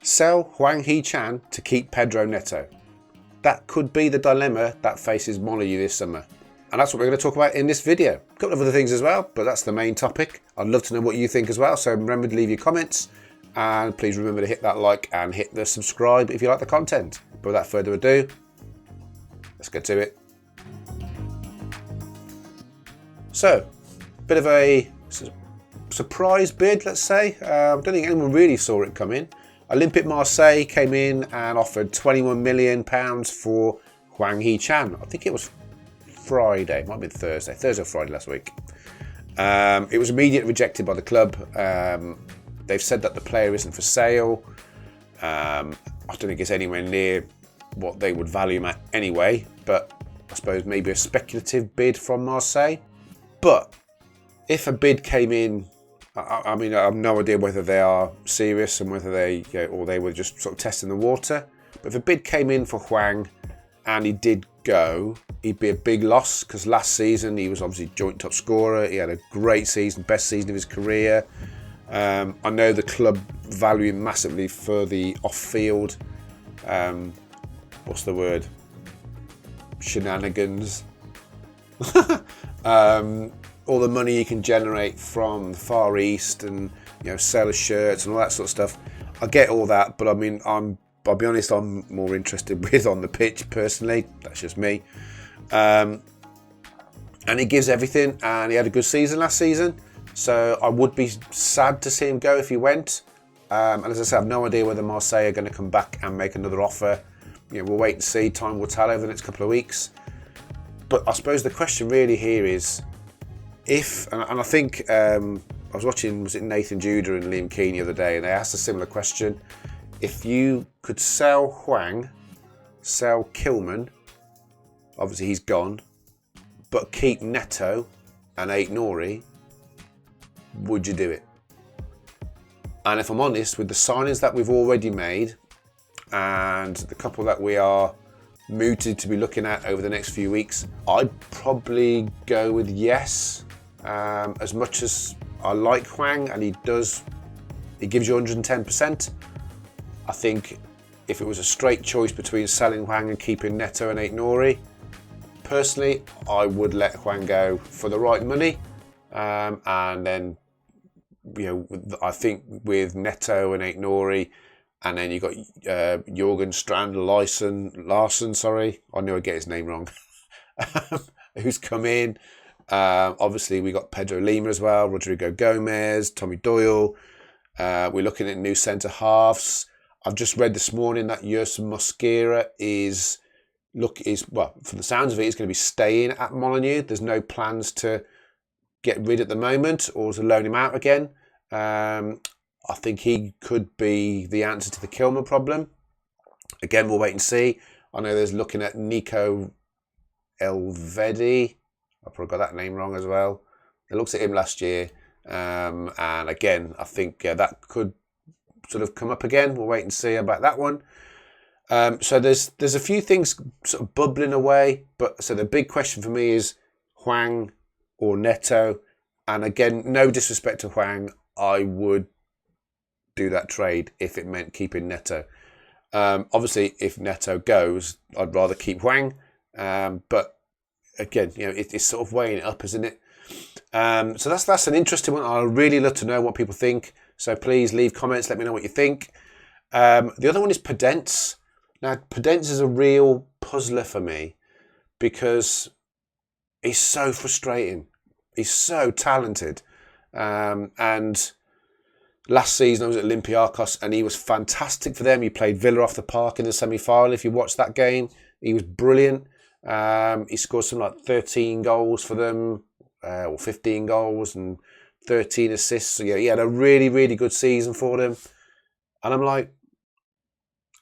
Sell Hwang Hee Chan to keep Pedro Neto. That could be the dilemma that faces Molyneux this summer. And that's what we're going to talk about in this video. A couple of other things as well, but that's the main topic. I'd love to know what you think as well, so remember to leave your comments. And please remember to hit that like and hit the subscribe if you like the content. But without further ado, let's get to it. So, bit of a surprise bid, let's say. I don't think anyone really saw it coming. Olympique Marseille came in and offered £21 million for Hwang Hee Chan. I think it was Friday, might have been Thursday or Friday last week. It was immediately rejected by the club. They've said that the player isn't for sale. I don't think it's anywhere near what they would value him at anyway, but I suppose maybe a speculative bid from Marseille. But if a bid came in, I mean, I have no idea whether they are serious and whether they, or they were just sort of testing the water. But if a bid came in for Hwang and he did go, he'd be a big loss because last season he was obviously joint top scorer. He had a great season, best season of his career. I know the club value him massively for the off-field, what's the word? Shenanigans. All the money you can generate from the Far East and sell shirts and all that sort of stuff. I get all that, but I mean, I'll be honest, I'm more interested with on the pitch personally. That's just me. And he gives everything, and he had a good season last season. So I would be sad to see him go if he went. And as I said, I have no idea whether Marseille are going to come back and make another offer. We'll wait and see. Time will tell over the next couple of weeks. But I suppose the question really here is, if, and I think I was watching, was it Nathan Judah and Liam Keane the other day, and they asked a similar question. If you could sell Hwang, sell Kilman, obviously he's gone, but keep Neto and Ait Nouri, would you do it? And if I'm honest, with the signings that we've already made and the couple that we are mooted to be looking at over the next few weeks, I'd probably go with yes. As much as I like Hwang and he gives you 110%, I think if it was a straight choice between selling Hwang and keeping Neto and Ait Nouri, personally, I would let Hwang go for the right money. And then, I think with Neto and Ait Nouri, and then you got Jürgen Larsen, sorry, I knew I'd get his name wrong, who's come in. Obviously, we got Pedro Lima as well, Rodrigo Gomez, Tommy Doyle. We're looking at new centre halves. I've just read this morning that Yerson Mosquera is for the sounds of it, he's going to be staying at Molyneux. There's no plans to get rid at the moment or to loan him out again. I think he could be the answer to the Kilman problem. Again, we'll wait and see. I know there's looking at Nico Elvedi. I probably got that name wrong as well. They looked at him last year. And again, I think that could sort of come up again. We'll wait and see about that one. So there's a few things sort of bubbling away. But so the big question for me is Hwang or Neto. And again, no disrespect to Hwang, I would do that trade if it meant keeping Neto. Obviously, if Neto goes, I'd rather keep Hwang. But again, it's sort of weighing it up, isn't it? So that's an interesting one. I'd really love to know what people think. So please leave comments. Let me know what you think. The other one is Podence. Now, Podence is a real puzzler for me because he's so frustrating. He's so talented. And last season I was at Olympiacos and he was fantastic for them. He played Villa off the park in the semi-final. If you watched that game, he was brilliant. He scored something like 13 goals for them, or 15 goals and 13 assists. So yeah, he had a really, really good season for them. And I'm like,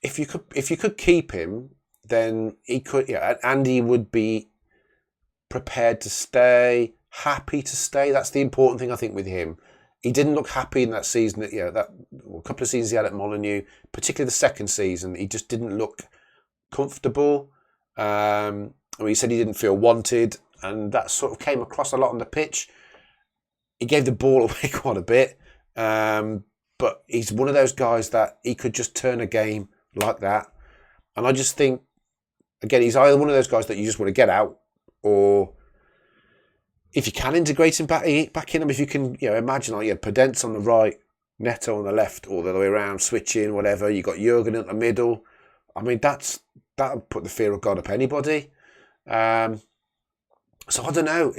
if you could keep him, then he could, and he would be prepared to stay, happy to stay. That's the important thing, I think, with him. He didn't look happy in that season. That a couple of seasons he had at Molyneux, particularly the second season, he just didn't look comfortable. He said he didn't feel wanted, and that sort of came across a lot on the pitch. He gave the ball away quite a bit, but but he's one of those guys that he could just turn a game like that. And I just think, again, he's either one of those guys that you just want to get out, or if you can integrate him back in him, if you can, imagine like you had Podence on the right, Neto on the left, or the other way around, switching, whatever. You got Jurgen at the middle. I mean, that'll put the fear of God up anybody. So I don't know.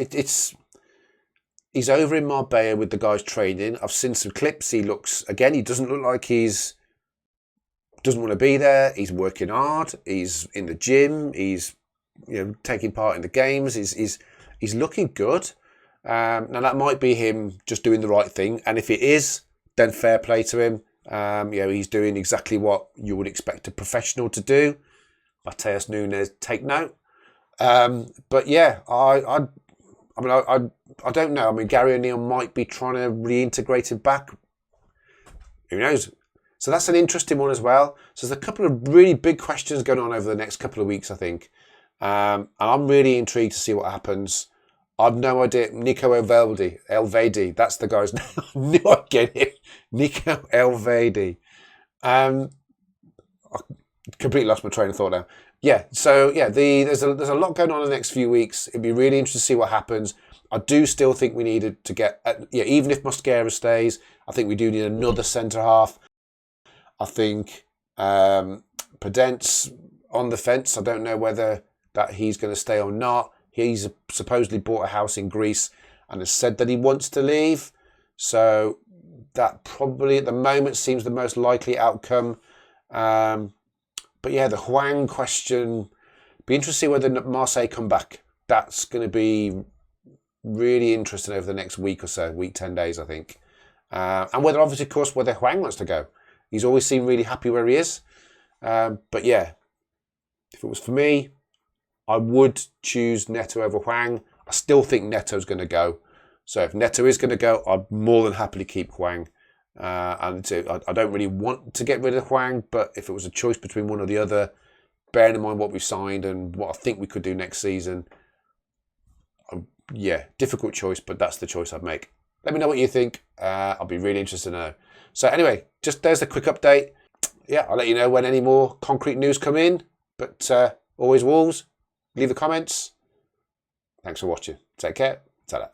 He's over in Marbella with the guys training. I've seen some clips. He doesn't look like doesn't want to be there. He's working hard. He's in the gym. He's taking part in the games. He's looking good. Now that might be him just doing the right thing, and if it is, then fair play to him. He's doing exactly what you would expect a professional to do. Mateus Nunes, take note. But yeah, I don't know. I mean, Gary O'Neill might be trying to reintegrate him back. Who knows? So that's an interesting one as well. So there's a couple of really big questions going on over the next couple of weeks, I think. And I'm really intrigued to see what happens. I've no idea. Nico Elvedi, that's the guy's name. I knew I'd get it. Nico Elvedi. I completely lost my train of thought now. Yeah, so yeah, there's a lot going on in the next few weeks. It'd be really interesting to see what happens. I do still think we needed to get, even if Mosquera stays, I think we do need another centre half. I think Podence on the fence. I don't know whether that he's going to stay or not. He's supposedly bought a house in Greece and has said that he wants to leave. So that probably at the moment seems the most likely outcome. But yeah, the Hwang question, be interesting to see whether Marseille come back. That's going to be really interesting over the next week or so, 10 days, I think. And whether, obviously, of course, whether Hwang wants to go. He's always seemed really happy where he is. But yeah, if it was for me, I would choose Neto over Hwang. I still think Neto's going to go. So if Neto is going to go, I'd more than happily keep Hwang. I don't really want to get rid of Hwang, but if it was a choice between one or the other, bearing in mind what we've signed and what I think we could do next season, difficult choice, but that's the choice I'd make. Let me know what you think. I'll be really interested to know. So anyway, there's a quick update. Yeah, I'll let you know when any more concrete news come in. But always Wolves, leave the comments. Thanks for watching. Take care. Ta-da.